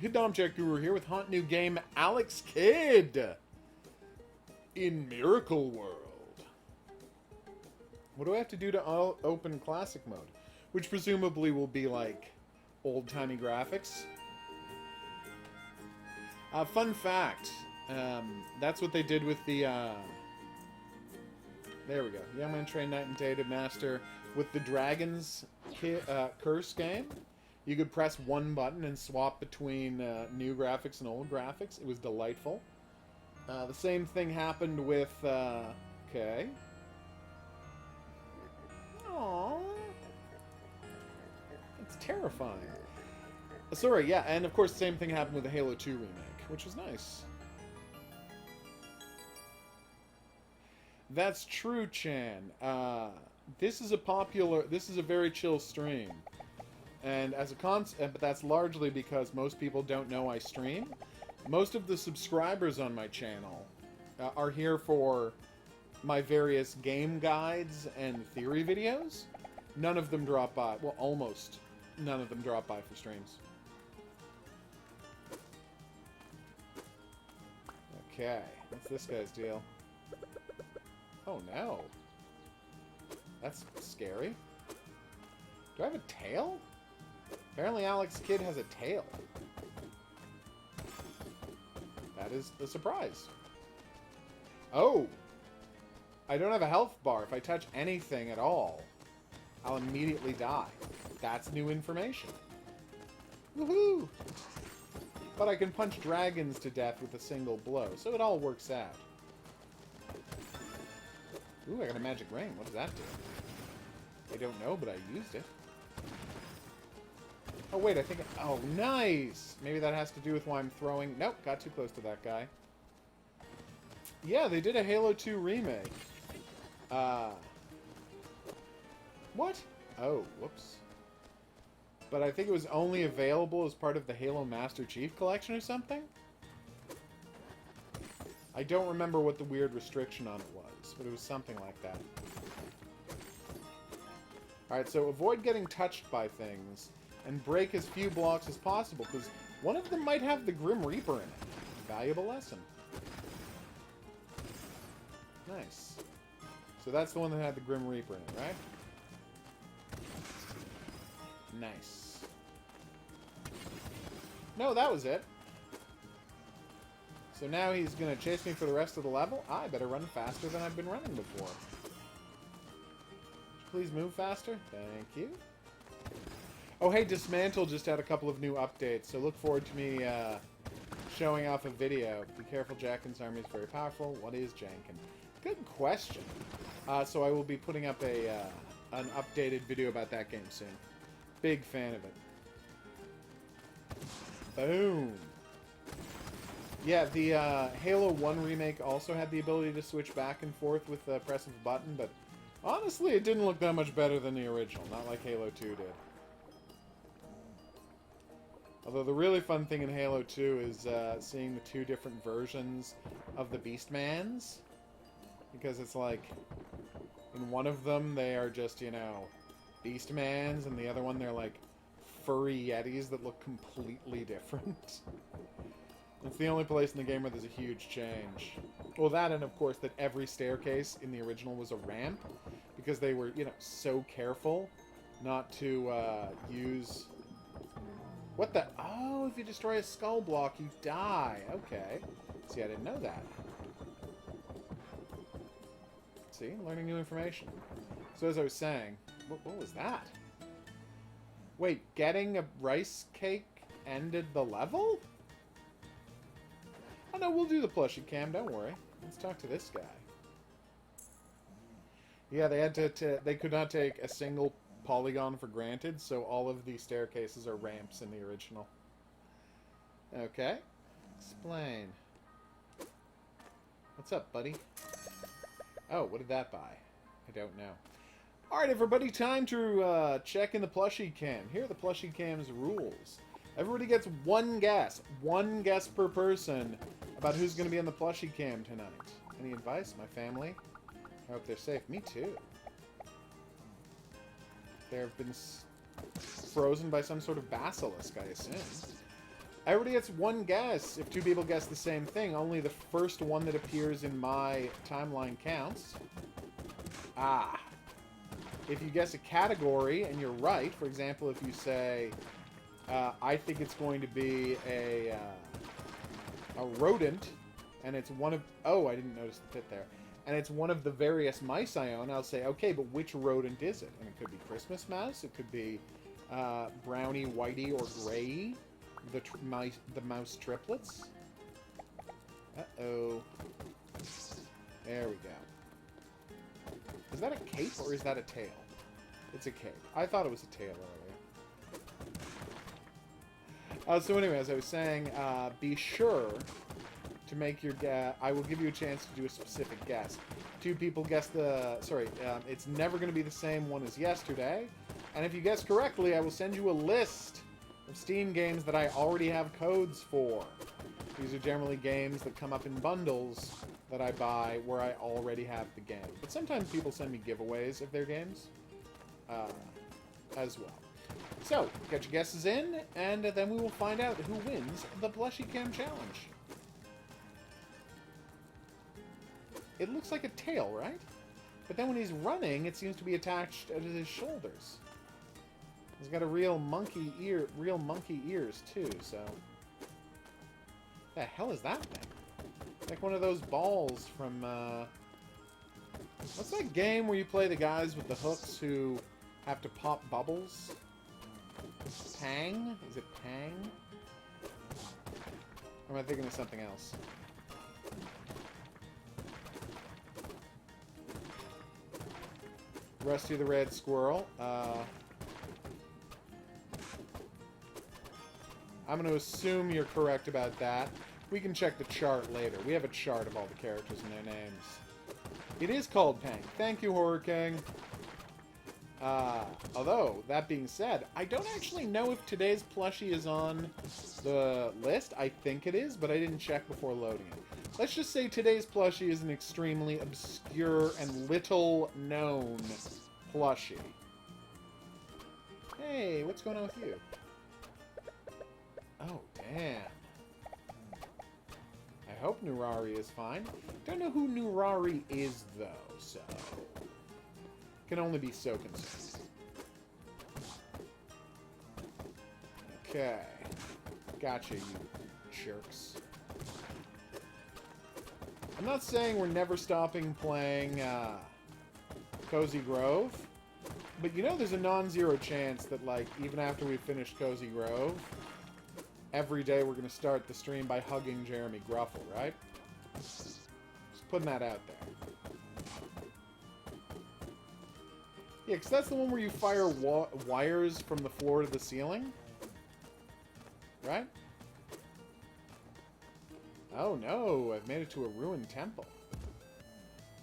Hidden Object Guru here with hot new game Alex Kidd in Miracle World. What do I have to do to open classic mode? Which presumably will be like old-timey graphics. Fun fact, that's what they did with the, there we go, Young Man Train Night and Day to Master with the Dragon's Curse game. You could press one button and swap between new graphics and old graphics. It was delightful. The same thing happened with... okay. Aww. It's terrifying. Sorry, yeah, and of course the same thing happened with the Halo 2 remake, which was nice. That's true, Chan. This is a very chill stream. And as a but that's largely because most people don't know I stream. Most of the subscribers on my channel are here for my various game guides and theory videos. None of them drop by. Well, almost none of them drop by for streams. Okay, what's this guy's deal? Oh no. That's scary. Do I have a tail? Apparently Alex Kidd has a tail. That is a surprise. Oh! I don't have a health bar. If I touch anything at all, I'll immediately die. That's new information. Woohoo! But I can punch dragons to death with a single blow, so it all works out. Ooh, I got a magic ring. What does that do? I don't know, but I used it. Oh, wait, I think... oh, nice! Maybe that has to do with why I'm throwing... nope, got too close to that guy. Yeah, they did a Halo 2 remake. What? Oh, whoops. But I think it was only available as part of the Halo Master Chief Collection or something? I don't remember what the weird restriction on it was, but it was something like that. Alright, so avoid getting touched by things, and break as few blocks as possible, because one of them might have the Grim Reaper in it. Valuable lesson. Nice. So that's the one that had the Grim Reaper in it, right? Nice. No, that was it. So now he's going to chase me for the rest of the level? I better run faster than I've been running before. Please move faster. Thank you. Oh, hey, Dismantle just had a couple of new updates, so look forward to me showing off a video. Be careful, Janken's army is very powerful. What is Janken? Good question. So I will be putting up an updated video about that game soon. Big fan of it. Boom. Yeah, the Halo 1 remake also had the ability to switch back and forth with the press of a button, but honestly, it didn't look that much better than the original, not like Halo 2 did. Although the really fun thing in Halo 2 is seeing the two different versions of the Beastmans. Because it's like, in one of them they are just, you know, Beastmans, and the other one they're like furry Yetis that look completely different. It's the only place in the game where there's a huge change. Well, that, and of course that every staircase in the original was a ramp, because they were, you know, so careful not to use... what the... oh, if you destroy a skull block, you die. Okay. See, I didn't know that. See? Learning new information. So as I was saying... what was that? Wait, getting a rice cake ended the level? Oh no, we'll do the plushie cam, don't worry. Let's talk to this guy. Yeah, they had to they could not take a single polygon for granted, so all of the staircases are ramps in the original. Okay. Explain. What's up, buddy? Oh, what did that buy? I don't know. Alright, everybody, time to check in the plushie cam. Here are the plushie cam's rules. Everybody gets one guess per person about who's going to be on the plushie cam tonight. Any advice? My family? I hope they're safe. Me too. They have been frozen by some sort of basilisk, I assume. Everybody gets one guess. If two people guess the same thing, only the first one that appears in my timeline counts. Ah. If you guess a category and you're right, for example, if you say, I think it's going to be a rodent, and it's one of... Oh, I didn't notice the pit there. And it's one of the various mice I own, I'll say, okay, but which rodent is it? And it could be Christmas mouse, it could be brownie, whitey, or gray. The mouse triplets. Uh-oh. There we go. Is that a cape or is that a tail? It's a cape. I thought it was a tail earlier. So anyway, as I was saying, be sure to make your guess. I will give you a chance to do a specific guess. Two people guess the... Sorry, it's never going to be the same one as yesterday. And if you guess correctly, I will send you a list of Steam games that I already have codes for. These are generally games that come up in bundles that I buy where I already have the game. But sometimes people send me giveaways of their games as well. So, get your guesses in, and then we will find out who wins the Plushie Cam Challenge. It looks like a tail, right? But then when he's running, it seems to be attached to his shoulders. He's got a real monkey ears too, so... The hell is that thing? Like one of those balls from, what's that game where you play the guys with the hooks who have to pop bubbles? Pang? Is it Pang? Or am I thinking of something else? Rusty the Red Squirrel. I'm going to assume you're correct about that. We can check the chart later. We have a chart of all the characters and their names. It is called Pang. Thank you, Horror King. Although, that being said, I don't actually know if today's plushie is on the list. I think it is, but I didn't check before loading it. Let's just say today's plushie is an extremely obscure and little-known plushie. Hey, what's going on with you? Oh, damn. I hope Nurari is fine. Don't know who Nurari is, though, so... Can only be so concerned. Okay. Gotcha, you jerks. I'm not saying we're never stopping playing Cozy Grove, but you know there's a non-zero chance that, like, even after we finish Cozy Grove, every day we're going to start the stream by hugging Jeremy Gruffle, right? Just putting that out there. Yeah, because that's the one where you fire wires from the floor to the ceiling. Right? Oh no, I've made it to a ruined temple.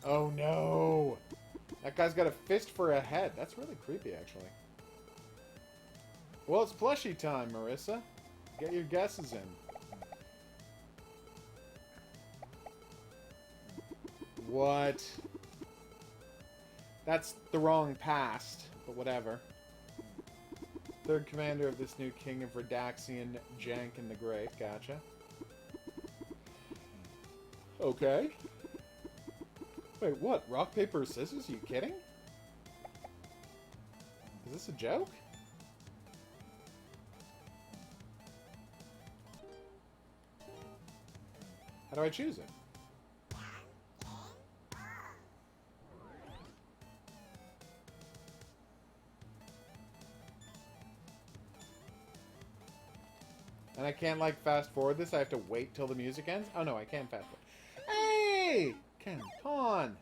Oh no! That guy's got a fist for a head. That's really creepy, actually. Well, it's plushie time, Marissa. Get your guesses in. What? That's the wrong past, but whatever. Third commander of this new king of Redaxian, Janken the Great. Gotcha. Okay. Wait, what? Rock, paper, scissors? Are you kidding? Is this a joke? How do I choose it? And I can't, like, fast forward this? I have to wait till the music ends? Oh, no, I can fast forward. Hey! Ken, come on!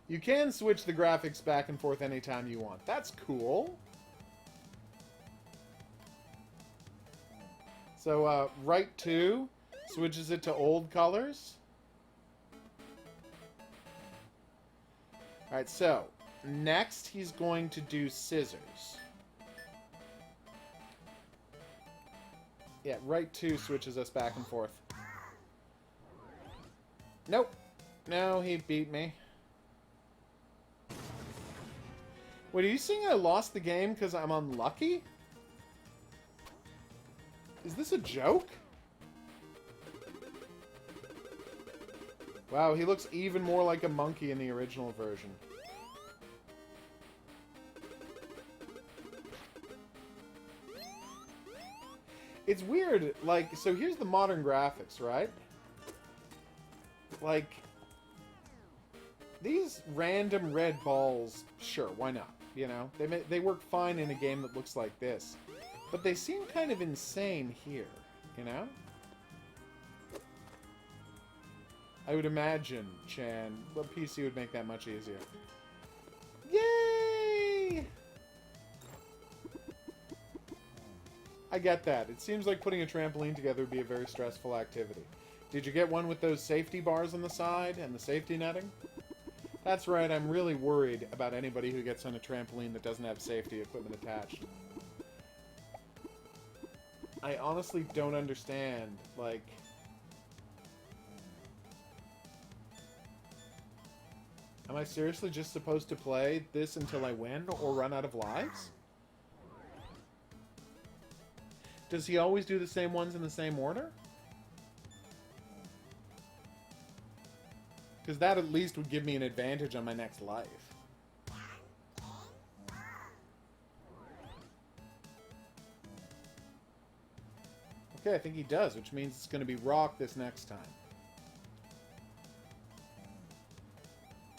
You can switch the graphics back and forth anytime you want. That's cool. So, right 2 switches it to old colors. Alright, so, next he's going to do scissors. Yeah, right 2 switches us back and forth. Nope. No, he beat me. Wait, are you saying I lost the game because I'm unlucky? Is this a joke? Wow, he looks even more like a monkey in the original version. It's weird, like, so here's the modern graphics, right? Like, these random red balls, sure, why not? You know, they work fine in a game that looks like this. But they seem kind of insane here, you know? I would imagine, Chan, a PC would make that much easier. Yay! I get that. It seems like putting a trampoline together would be a very stressful activity. Did you get one with those safety bars on the side and the safety netting? That's right, I'm really worried about anybody who gets on a trampoline that doesn't have safety equipment attached. I honestly don't understand, like... Am I seriously just supposed to play this until I win or run out of lives? Does he always do the same ones in the same order? Because that at least would give me an advantage on my next life. Okay, I think he does, which means it's going to be rock this next time.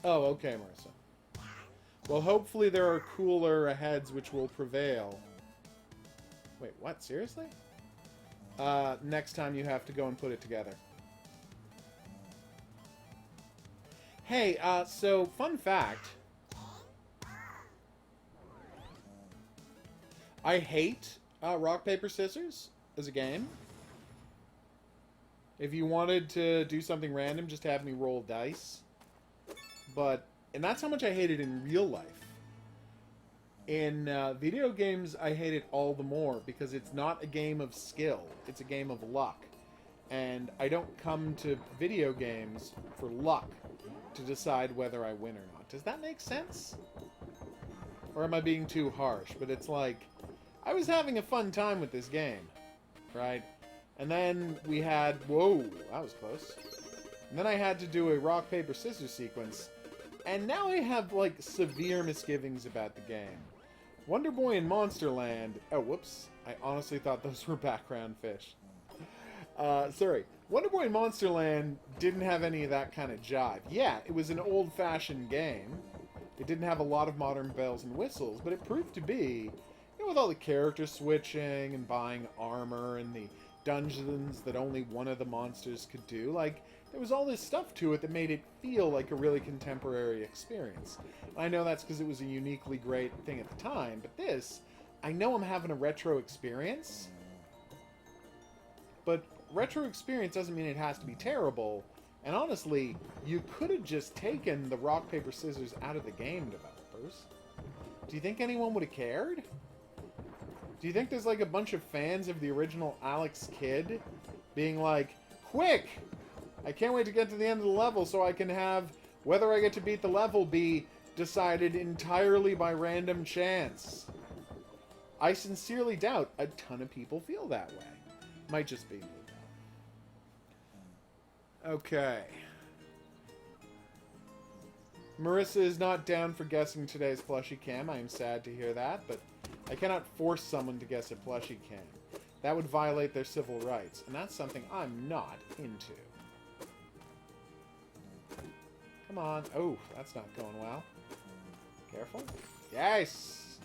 Oh, okay, Marissa. Well, hopefully there are cooler heads which will prevail. Wait, what? Seriously? Next time you have to go and put it together. Hey, so, fun fact. I hate rock, paper, scissors as a game. If you wanted to do something random, just have me roll dice. And that's how much I hate it in real life. In video games, I hate it all the more because it's not a game of skill. It's a game of luck. And I don't come to video games for luck to decide whether I win or not. Does that make sense? Or am I being too harsh? But it's like, I was having a fun time with this game, right? And then we had, whoa, that was close. And then I had to do a rock, paper, scissors sequence. And now I have, like, severe misgivings about the game. Wonder Boy and Monsterland... Oh, whoops. I honestly thought those were background fish. Sorry. Wonder Boy and Monsterland didn't have any of that kind of jive. Yeah, it was an old-fashioned game. It didn't have a lot of modern bells and whistles, but it proved to be, you know, with all the character switching and buying armor and the dungeons that only one of the monsters could do, like... There was all this stuff to it that made it feel like a really contemporary experience. I know that's because it was a uniquely great thing at the time, but this, I know I'm having a retro experience, but retro experience doesn't mean it has to be terrible, and honestly, you could have just taken the rock, paper, scissors out of the game, developers. Do you think anyone would have cared? Do you think there's like a bunch of fans of the original Alex Kidd being like, quick! I can't wait to get to the end of the level so I can have whether I get to beat the level be decided entirely by random chance. I sincerely doubt a ton of people feel that way. Might just be me, though. Okay. Marissa is not down for guessing today's plushie cam. I am sad to hear that, but I cannot force someone to guess a plushie cam. That would violate their civil rights, and that's something I'm not into. Come on. Oh, that's not going well. Careful. Yes!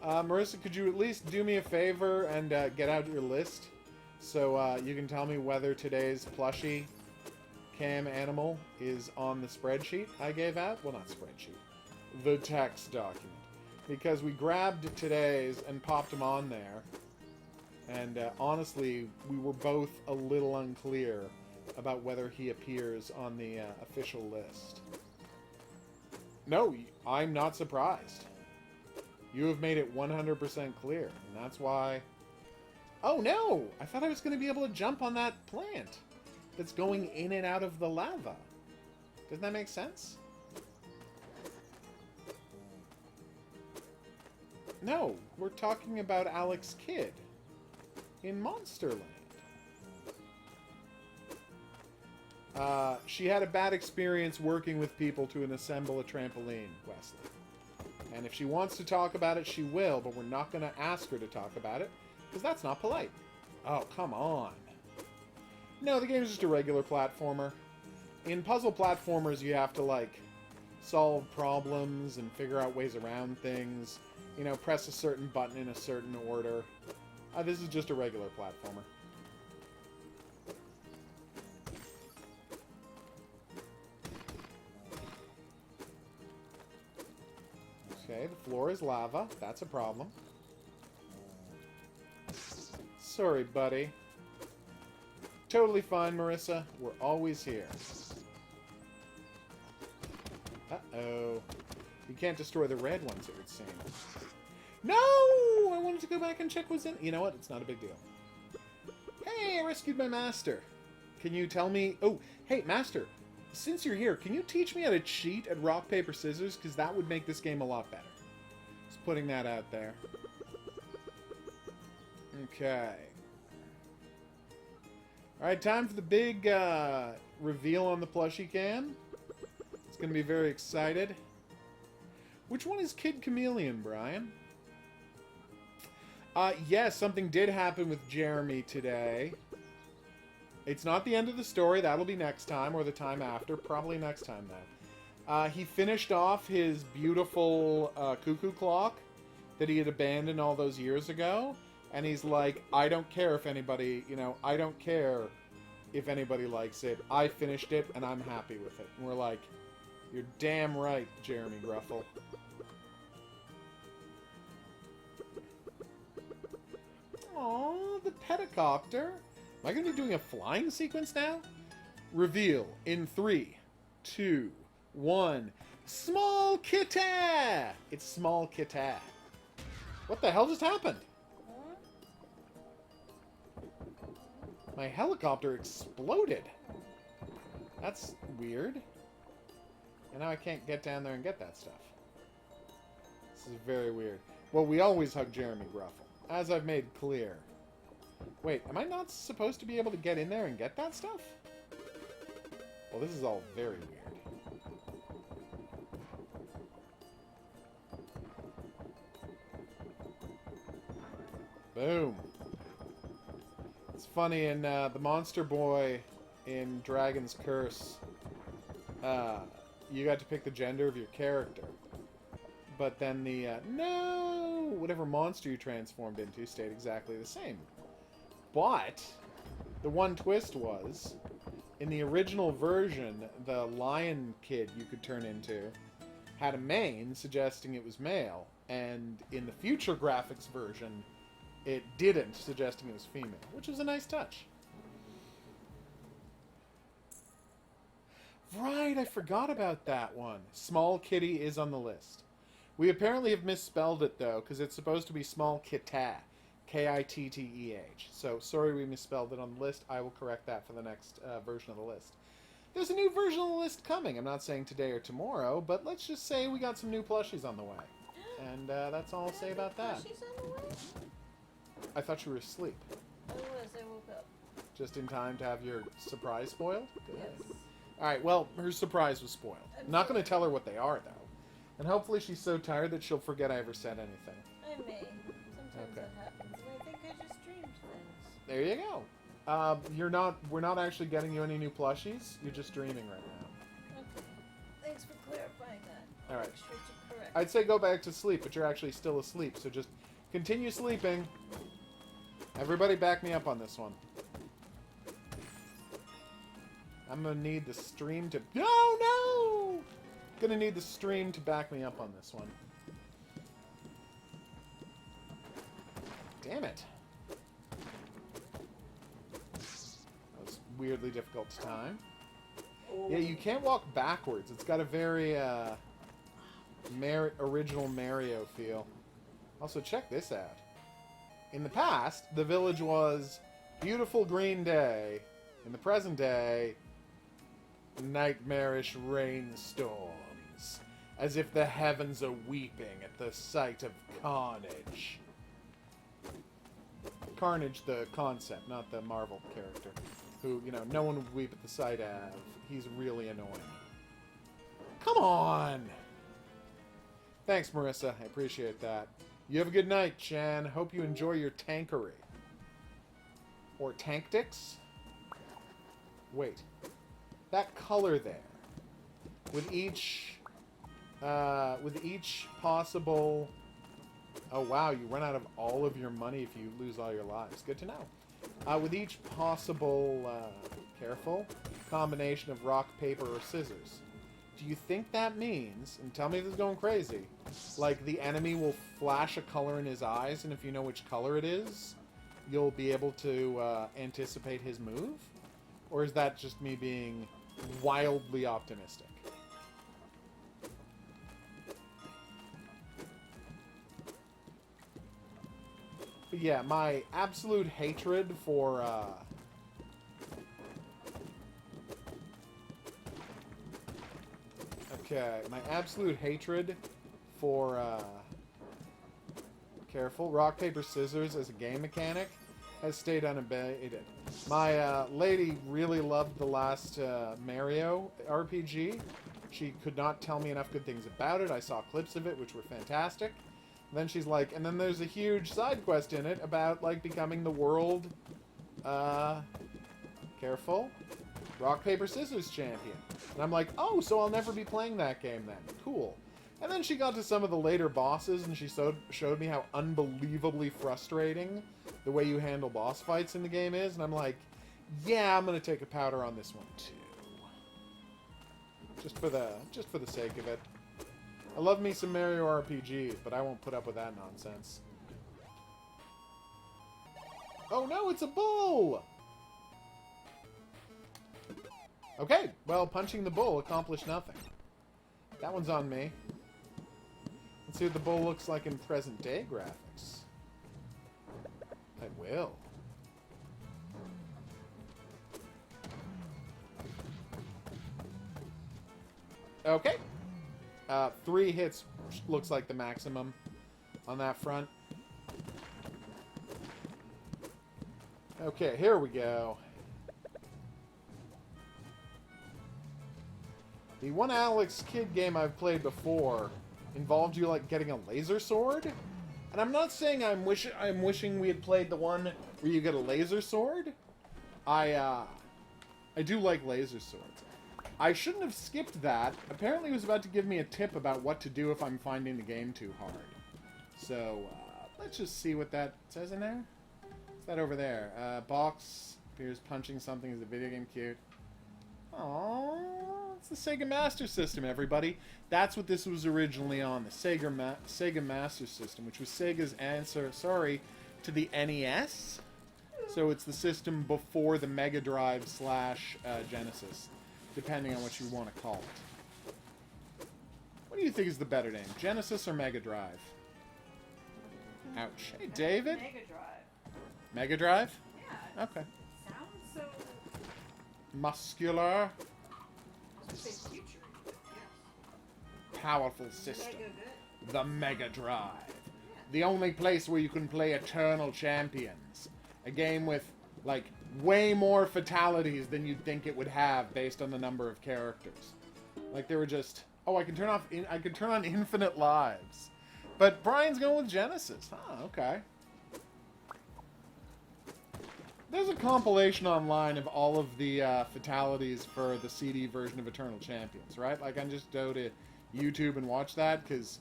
Marissa, could you at least do me a favor and get out your list so you can tell me whether today's plushie cam animal is on the spreadsheet I gave out? Well, not spreadsheet. The text document. Because we grabbed today's and popped them on there. And honestly, we were both a little unclear about whether he appears on the official list. No, I'm not surprised. You have made it 100% clear, and that's why... Oh no! I thought I was going to be able to jump on that plant that's going in and out of the lava. Doesn't that make sense? No, we're talking about Alex Kidd in Monsterland. She had a bad experience working with people to assemble a trampoline, Wesley. And if she wants to talk about it, she will, but we're not going to ask her to talk about it, because that's not polite. Oh, come on. No, the game is just a regular platformer. In puzzle platformers, you have to, like, solve problems and figure out ways around things. You know, press a certain button in a certain order. This is just a regular platformer. Okay, the floor is lava. That's a problem. Sorry, buddy. Totally fine, Marissa. We're always here. Uh-oh. You can't destroy the red ones, it would seem. No! I wanted to go back and check what's in... You know what? It's not a big deal. Hey, I rescued my master. Can you tell me... Oh, hey, master. Since you're here, can you teach me how to cheat at rock, paper, scissors? Because that would make this game a lot better. Just putting that out there. Okay. Alright, time for the big reveal on the plushie can. It's going to be very excited. Which one is Kid Chameleon, Brian? Yes, something did happen with Jeremy today. It's not the end of the story. That'll be next time or the time after. Probably next time, though. He finished off his beautiful cuckoo clock that he had abandoned all those years ago. And he's like, I don't care if anybody, you know, I don't care if anybody likes it. I finished it, and I'm happy with it. And we're like, you're damn right, Jeremy Gruffle. Aww, the pedicopter. Am I going to be doing a flying sequence now? Reveal in 3, 2, 1. Small Kitty! It's Small Kitty. What the hell just happened? My helicopter exploded. That's weird. And now I can't get down there and get that stuff. This is very weird. Well, we always hug Jeremy Gruffle, as I've made clear. Wait, am I not supposed to be able to get in there and get that stuff? Well, this is all very weird. Boom. It's funny, in the Monster Boy in Dragon's Curse, you got to pick the gender of your character. But then the, whatever monster you transformed into stayed exactly the same. But the one twist was, in the original version, the lion kid you could turn into had a mane, suggesting it was male. And in the future graphics version, it didn't, suggesting it was female, which was a nice touch. Right, I forgot about that one. Small Kitty is on the list. We apparently have misspelled it, though, because it's supposed to be Small Kitteh. K-I-T-T-E-H. So, sorry we misspelled it on the list. I will correct that for the next version of the list. There's a new version of the list coming. I'm not saying today or tomorrow, but let's just say we got some new plushies on the way. And that's all I'll say about that. Plushies on the way? I thought you were asleep. I was. I woke up. Just in time to have your surprise spoiled? Good. Yes. Alright, well, her surprise was spoiled. I'm not going to tell her what they are, though. And hopefully she's so tired that she'll forget I ever said anything. I may. Sometimes Okay. that happens. And I think I just dreamed things. There you go. We're not actually getting you any new plushies. You're just dreaming right now. Okay. Thanks for clarifying that. All right. Make sure to correct. I'd say go back to sleep, but you're actually still asleep, so just continue sleeping. Everybody back me up on this one. I'm gonna need the stream to... No! Gonna need the stream to back me up on this one. Damn it. That was weirdly difficult to time. Yeah, you can't walk backwards. It's got a very original Mario feel. Also, check this out. In the past, the village was beautiful green day. In the present day, nightmarish rainstorms. as if the heavens are weeping at the sight of carnage. Carnage, the concept, not the Marvel character, who, you know, no one would weep at the sight of. He's really annoying. Come on! Thanks, Marissa. I appreciate that. You have a good night, Chan. Hope you enjoy your tankery. Or tanctics? Wait. That color there. With each possible... Oh, wow, you run out of all of your money if you lose all your lives. Good to know. With each possible, careful, combination of rock, paper, or scissors. Do you think that means, and tell me if this is going crazy, like the enemy will flash a color in his eyes, and if you know which color it is, you'll be able to anticipate his move? Or is that just me being wildly optimistic? But yeah, my absolute hatred for... Okay, my absolute hatred for, careful, rock, paper, scissors as a game mechanic has stayed unabated. My lady really loved the last Mario RPG. She could not tell me enough good things about it. I saw clips of it, which were fantastic. And then she's like, and then there's a huge side quest in it about, like, becoming the world, careful, rock, paper, scissors champion. And I'm like, oh, so I'll never be playing that game then. Cool. And then she got to some of the later bosses, and she showed me how unbelievably frustrating the way you handle boss fights in the game is. And I'm like, yeah, I'm going to take a powder on this one, too. Just for the sake of it. I love me some Mario RPGs, but I won't put up with that nonsense. Oh no, it's a bull! Okay, well, punching the bull accomplished nothing. That one's on me. Let's see what the bull looks like in present-day graphics. I will. Okay. 3 hits looks like the maximum on that front. Okay, here we go. The one Alex Kidd game I've played before involved you, like, getting a laser sword. And I'm not saying I'm wishing we had played the one where you get a laser sword. I do like laser swords. I shouldn't have skipped that. Apparently he was about to give me a tip about what to do if I'm finding the game too hard. So, let's just see what that says in there. What's that over there? Box appears punching something. Is the video game cute? Aww, it's the Sega Master System, everybody. That's what this was originally on, the Sega Master System, which was Sega's answer, to the NES. So it's the system before the Mega Drive / Genesis, depending on what you want to call it. What do you think is the better name, Genesis or Mega Drive? Ouch. Hey, David? Mega Drive. Mega Drive? Yeah. Okay. Sounds so... Muscular. I was gonna say future, but yes. Powerful system. Mega good. The Mega Drive. Yeah. The only place where you can play Eternal Champions. A game with, like, way more fatalities than you'd think it would have based on the number of characters. Like, they were just, oh, I can turn on infinite lives. But Brian's going with Genesis. Huh, okay. There's a compilation online of all of the fatalities for the CD version of Eternal Champions, right? Like, I can just go to YouTube and watch that, because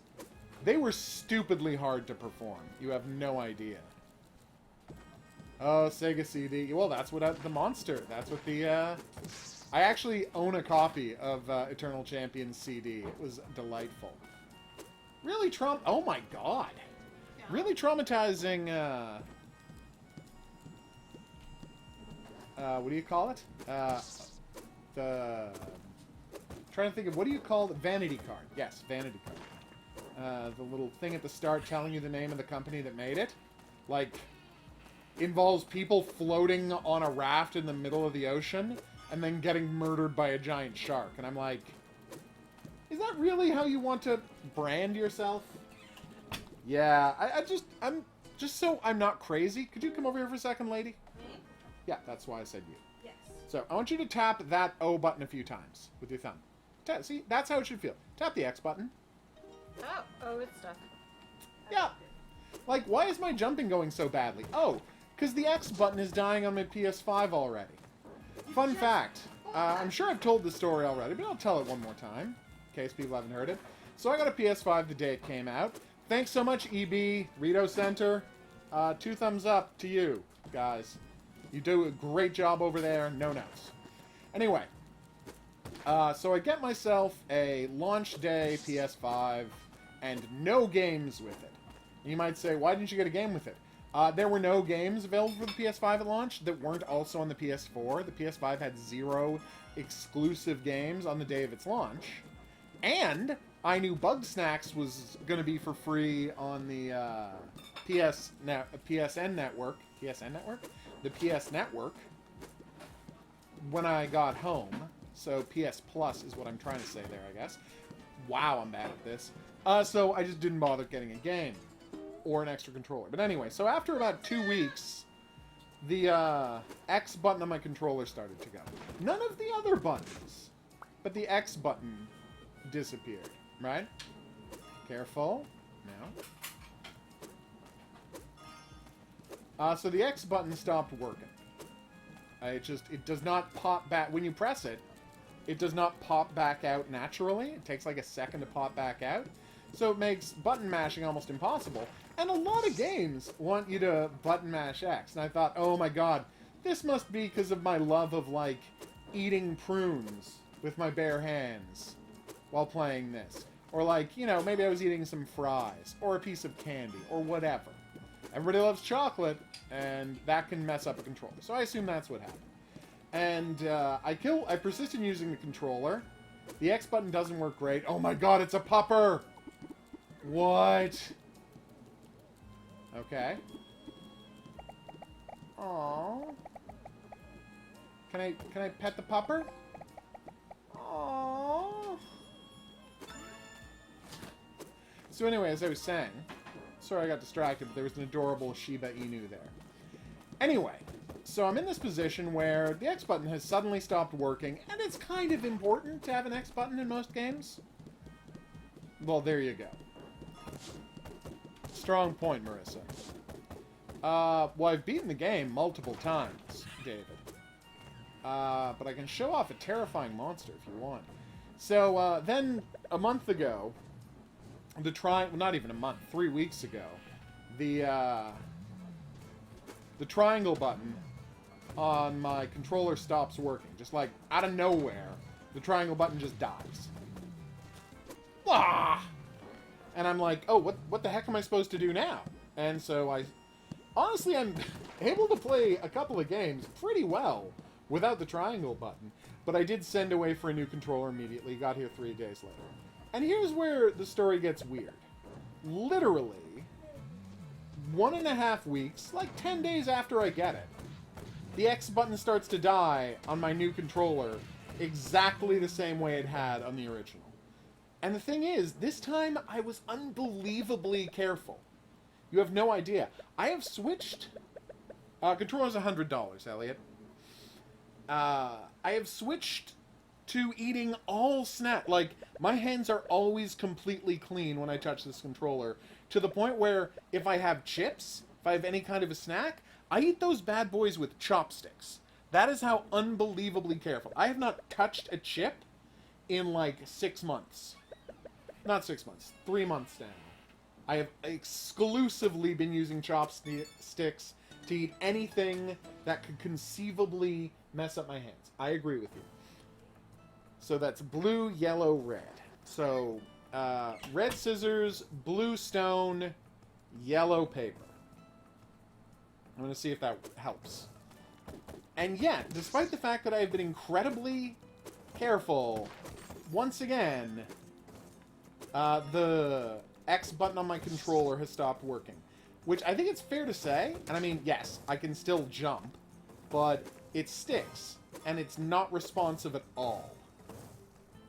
they were stupidly hard to perform. You have no idea. Oh, Sega CD. Well, that's what the monster. That's what the... I actually own a copy of Eternal Champions CD. It was delightful. Really oh my god. Yeah. Really traumatizing, what do you call it? Trying to think of, what do you call it? Vanity card. Yes, vanity card. The little thing at the start telling you the name of the company that made it. Like, involves people floating on a raft in the middle of the ocean and then getting murdered by a giant shark. And I'm like, Is that really how you want to brand yourself? Yeah, I'm just so I'm not crazy. Could you come over here for a second, lady? Me? Yeah, that's why I said you. Yes. So I want you to tap that O button a few times with your thumb. See, that's how it should feel. Tap the X button. Oh, it's stuck. Yeah. Like, why is my jumping going so badly? Oh, because the X button is dying on my PS5 already. Fun fact. I'm sure I've told the story already, but I'll tell it one more time, in case people haven't heard it. So I got a PS5 the day it came out. Thanks so much, EB, Rito Center. 2 thumbs up to you, guys. You do a great job over there. No notes. Anyway, so I get myself a launch day PS5 and no games with it. You might say, why didn't you get a game with it? There were no games available for the PS5 at launch that weren't also on the PS4. The PS5 had 0 exclusive games on the day of its launch. And I knew Bugsnax was going to be for free on the PSN network. PSN network? The PS Network when I got home. So PS Plus is what I'm trying to say there, I guess. Wow, I'm bad at this. So I just didn't bother getting a game or an extra controller. But anyway, so after about 2 weeks, the X button on my controller started to go. None of the other buttons, but the X button disappeared, right? Careful. Now. So the X button stopped working. It does not pop back. When you press it, it does not pop back out naturally. It takes like a second to pop back out. So it makes button mashing almost impossible. And a lot of games want you to button mash X. And I thought, oh my god, this must be because of my love of, like, eating prunes with my bare hands while playing this. Or, like, you know, maybe I was eating some fries or a piece of candy or whatever. Everybody loves chocolate, and that can mess up a controller. So I assume that's what happened. And I persist in using the controller. The X button doesn't work great. Oh my god, it's a pupper! What? Okay. Aww. Can I pet the pupper? Aww. So anyway, as I was saying, sorry I got distracted, but there was an adorable Shiba Inu there. Anyway, so I'm in this position where the X button has suddenly stopped working, and it's kind of important to have an X button in most games. Well, there you go. Strong point, Marissa. Well, I've beaten the game multiple times, David. But I can show off a terrifying monster if you want. So, then, a month ago, well, not even a month, 3 weeks ago, the triangle button on my controller stops working. Just like, out of nowhere, the triangle button just dies. Ah! And I'm like, oh, what the heck am I supposed to do now? And so honestly, I'm able to play a couple of games pretty well without the triangle button. But I did send away for a new controller immediately, got here 3 days later. And here's where the story gets weird. Literally, 1.5 weeks, like 10 days after I get it, the X button starts to die on my new controller exactly the same way it had on the original. And the thing is, this time I was unbelievably careful. You have no idea. I have switched... controller's $100, Elliot. I have switched to eating all snack. Like, my hands are always completely clean when I touch this controller. To the point where if I have chips, if I have any kind of a snack, I eat those bad boys with chopsticks. That is how unbelievably careful. I have not touched a chip in like 6 months. Not 6 months, 3 months now. I have exclusively been using chopsticks to eat anything that could conceivably mess up my hands. I agree with you. So that's blue, yellow, red. So, red scissors, blue stone, yellow paper. I'm going to see if that helps. And yet, despite the fact that I have been incredibly careful, once again... the X button on my controller has stopped working. Which I think it's fair to say, and I mean, yes, I can still jump, but it sticks, and it's not responsive at all.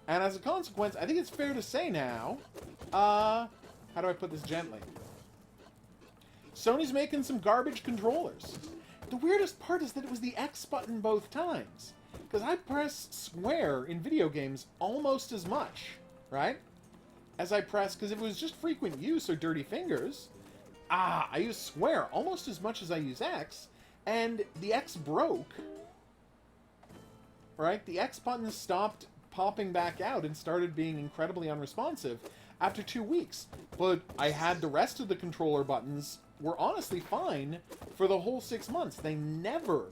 And as a consequence, I think it's fair to say now, how do I put this gently? Sony's making some garbage controllers. The weirdest part is that it was the X button both times. Because I press square in video games almost as much, right? As I press, because if it was just frequent use or dirty fingers, I use square almost as much as I use X, and the X broke, right? The X button stopped popping back out and started being incredibly unresponsive after 2 weeks. But I had the rest of the controller buttons were honestly fine for the whole 6 months. They never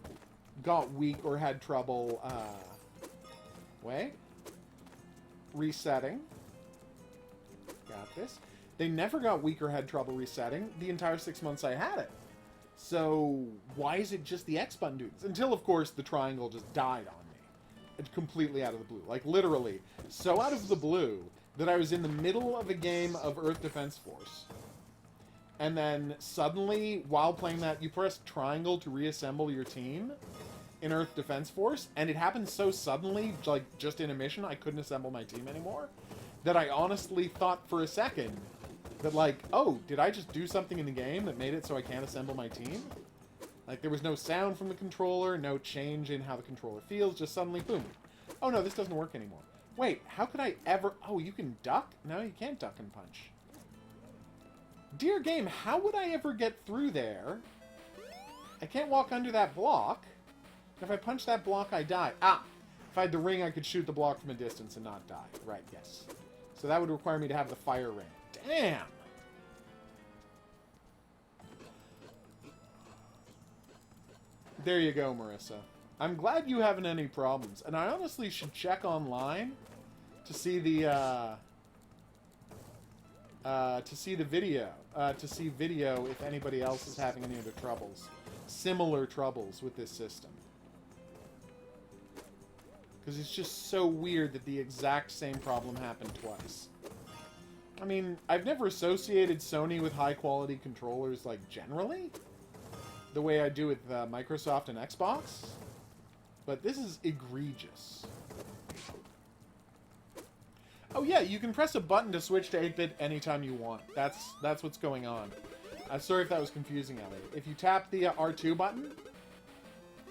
got weak or had trouble, resetting. Got this. They never got weak or had trouble resetting the entire 6 months I had it. So, why is it just the X button doing this? Until, of course, the triangle just died on me. It's completely out of the blue. Like, literally, so out of the blue that I was in the middle of a game of Earth Defense Force. And then, suddenly, while playing that, you press triangle to reassemble your team in Earth Defense Force, and it happened so suddenly, like, just in a mission, I couldn't assemble my team anymore, that I honestly thought for a second that, like, oh, did I just do something in the game that made it so I can't assemble my team? Like, there was no sound from the controller, no change in how the controller feels, just suddenly, boom. Oh, no, this doesn't work anymore. Wait, how could I ever... Oh, you can duck? No, you can't duck and punch. Dear game, how would I ever get through there? I can't walk under that block. If I punch that block, I die. Ah! If I had the ring, I could shoot the block from a distance and not die. Right, yes. So that would require me to have the fire ring. Damn! There you go, Marissa. I'm glad you haven't any problems. And I honestly should check online to see the, video. To see video if anybody else is having any other troubles. Similar troubles with this system. Because it's just so weird that the exact same problem happened twice. I mean, I've never associated Sony with high-quality controllers, like, generally. The way I do with Microsoft and Xbox. But this is egregious. Oh yeah, you can press a button to switch to 8-bit anytime you want. That's what's going on. I'm sorry if that was confusing, Ellie. If you tap the R2 button,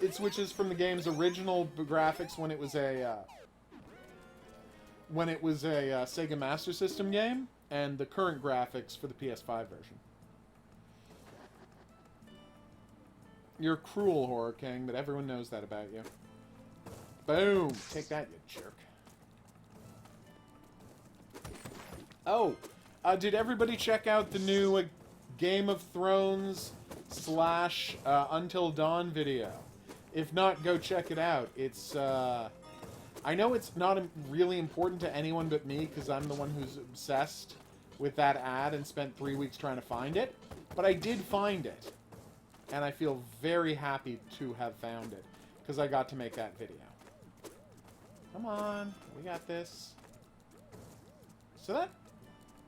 it switches from the game's original graphics when it was a Sega Master System game, and the current graphics for the PS5 version. You're cruel, Horror King, but everyone knows that about you. Boom! Take that, you jerk. Oh, did everybody check out the new Game of Thrones / Until Dawn video? If not, go check it out. It's, I know it's not really important to anyone but me, because I'm the one who's obsessed with that ad and spent 3 weeks trying to find it. But I did find it. And I feel very happy to have found it, because I got to make that video. Come on, we got this. So that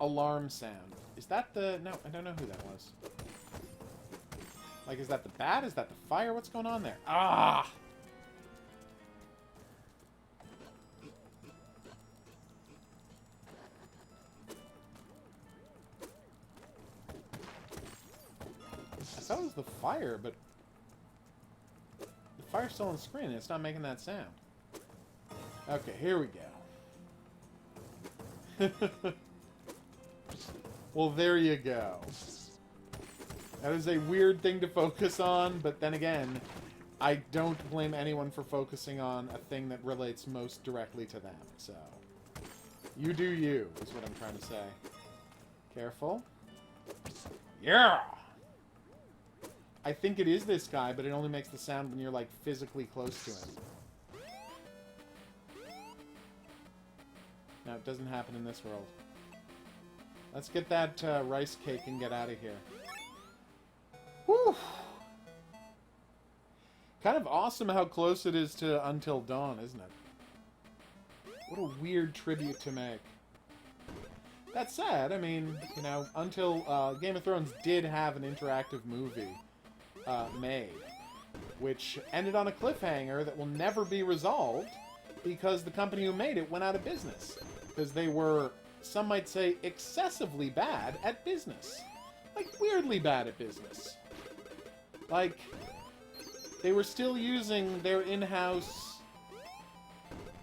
alarm sound, is that the... No, I don't know who that was. Like, is that the bat? Is that the fire? What's going on there? Ah! I thought it was the fire, but... The fire's still on the screen and it's not making that sound. Okay, here we go. Well, there you go. That is a weird thing to focus on, but then again, I don't blame anyone for focusing on a thing that relates most directly to them, so... You do you, is what I'm trying to say. Careful. Yeah! I think it is this guy, but it only makes the sound when you're, like, physically close to him. No, it doesn't happen in this world. Let's get that rice cake and get out of here. Whew! Kind of awesome how close it is to Until Dawn, isn't it? What a weird tribute to make. That said, I mean, you know, until Game of Thrones did have an interactive movie made, which ended on a cliffhanger that will never be resolved, because the company who made it went out of business. Because they were, some might say, excessively bad at business. Like, weirdly bad at business. Like, they were still using their in-house...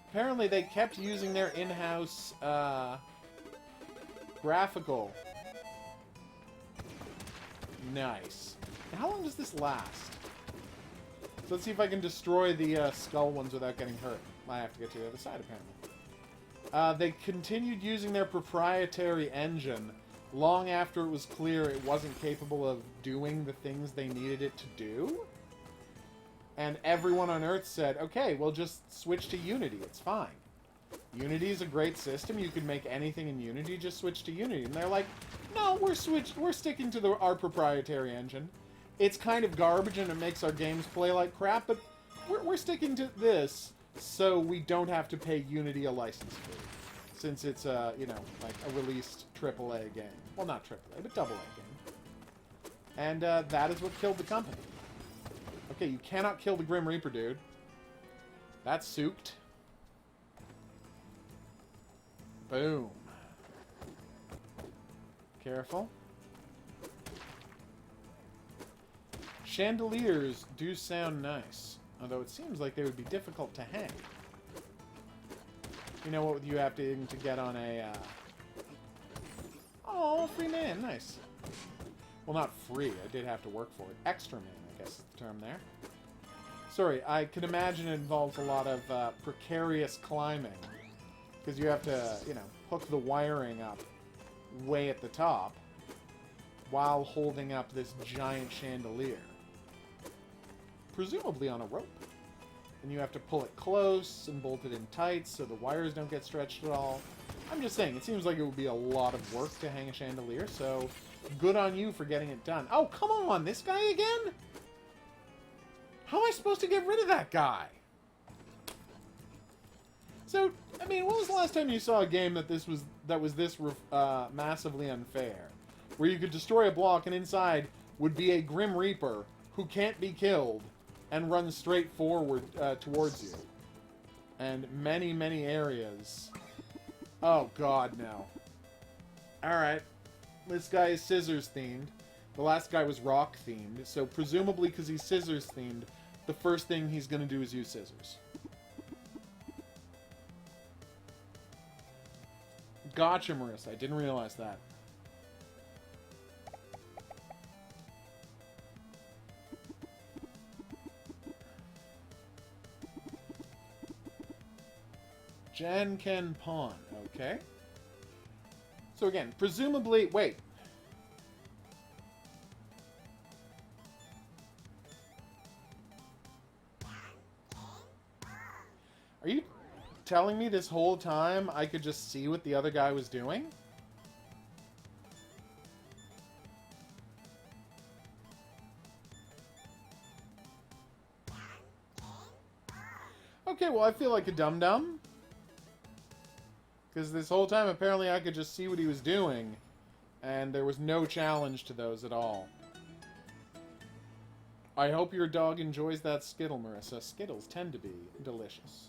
Apparently they kept using their in-house, graphical. Nice. How long does this last? So let's see if I can destroy the skull ones without getting hurt. I have to get to the other side, apparently. They continued using their proprietary engine long after it was clear it wasn't capable of doing the things they needed it to do. And everyone on Earth said, okay, we'll just switch to Unity. It's fine. Unity is a great system. You can make anything in Unity. Just switch to Unity. And they're like, no, we're sticking to our proprietary engine. It's kind of garbage and it makes our games play like crap, but we're sticking to this so we don't have to pay Unity a license fee. Since it's, you know, like a released AAA game. Well, not AAA, but AA game. And that is what killed the company. Okay, you cannot kill the Grim Reaper, dude. That's souped. Boom. Careful. Chandeliers do sound nice, although it seems like they would be difficult to hang. You know what you have to get on a, Oh, free man, nice. Well, not free, I did have to work for it. Extra man, I guess is the term there. Sorry, I can imagine it involves a lot of precarious climbing. Because you have to, you know, hook the wiring up way at the top while holding up this giant chandelier. Presumably on a rope. And you have to pull it close and bolt it in tight so the wires don't get stretched at all. I'm just saying, it seems like it would be a lot of work to hang a chandelier, so good on you for getting it done. Oh, come on, this guy again? How am I supposed to get rid of that guy? So, I mean, when was the last time you saw a game that was this massively unfair? Where you could destroy a block and inside would be a Grim Reaper who can't be killed and runs straight forward towards you. And many, many areas. Oh, God, no. Alright. This guy is scissors themed. The last guy was rock themed. So, presumably, because he's scissors themed, the first thing he's going to do is use scissors. Gotcha, Marissa. I didn't realize that. Janken Pawn. Okay. So again, presumably... Wait. Are you telling me this whole time I could just see what the other guy was doing? Okay, well, I feel like a dum-dum. Because this whole time, apparently, I could just see what he was doing. And there was no challenge to those at all. I hope your dog enjoys that Skittle, Marissa. Skittles tend to be delicious.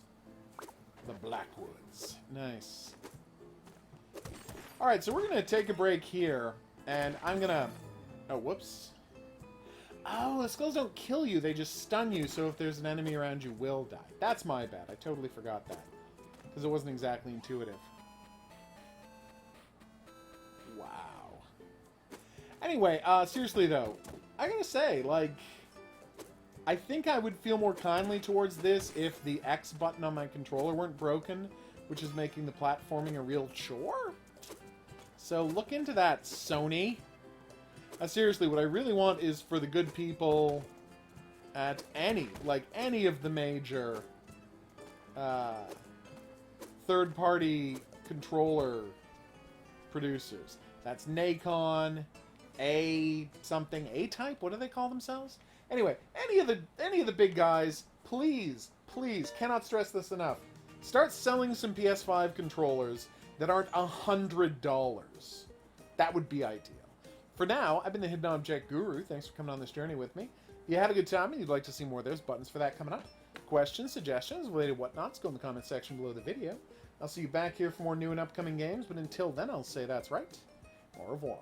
The Blackwoods. Nice. Alright, so we're going to take a break here. And I'm going to... Oh, whoops. Oh, the skulls don't kill you. They just stun you, so if there's an enemy around, you will die. That's my bad. I totally forgot that. Because it wasn't exactly intuitive. Wow. Anyway, seriously, though. I gotta say, like... I think I would feel more kindly towards this if the X button on my controller weren't broken, which is making the platforming a real chore. So look into that, Sony. Seriously, what I really want is for the good people at any of the major third-party controller producers. That's Nacon, A-Type, what do they call themselves? Anyway, any of the big guys, please, cannot stress this enough. Start selling some PS5 controllers that aren't $100. That would be ideal. For now, I've been the Hidden Object Guru. Thanks for coming on this journey with me. If you had a good time and you'd like to see more, there's buttons for that coming up. questions, suggestions, related whatnots, go in the comment section below the video. I'll see you back here for more new and upcoming games, but until then, I'll say that's right. Au revoir.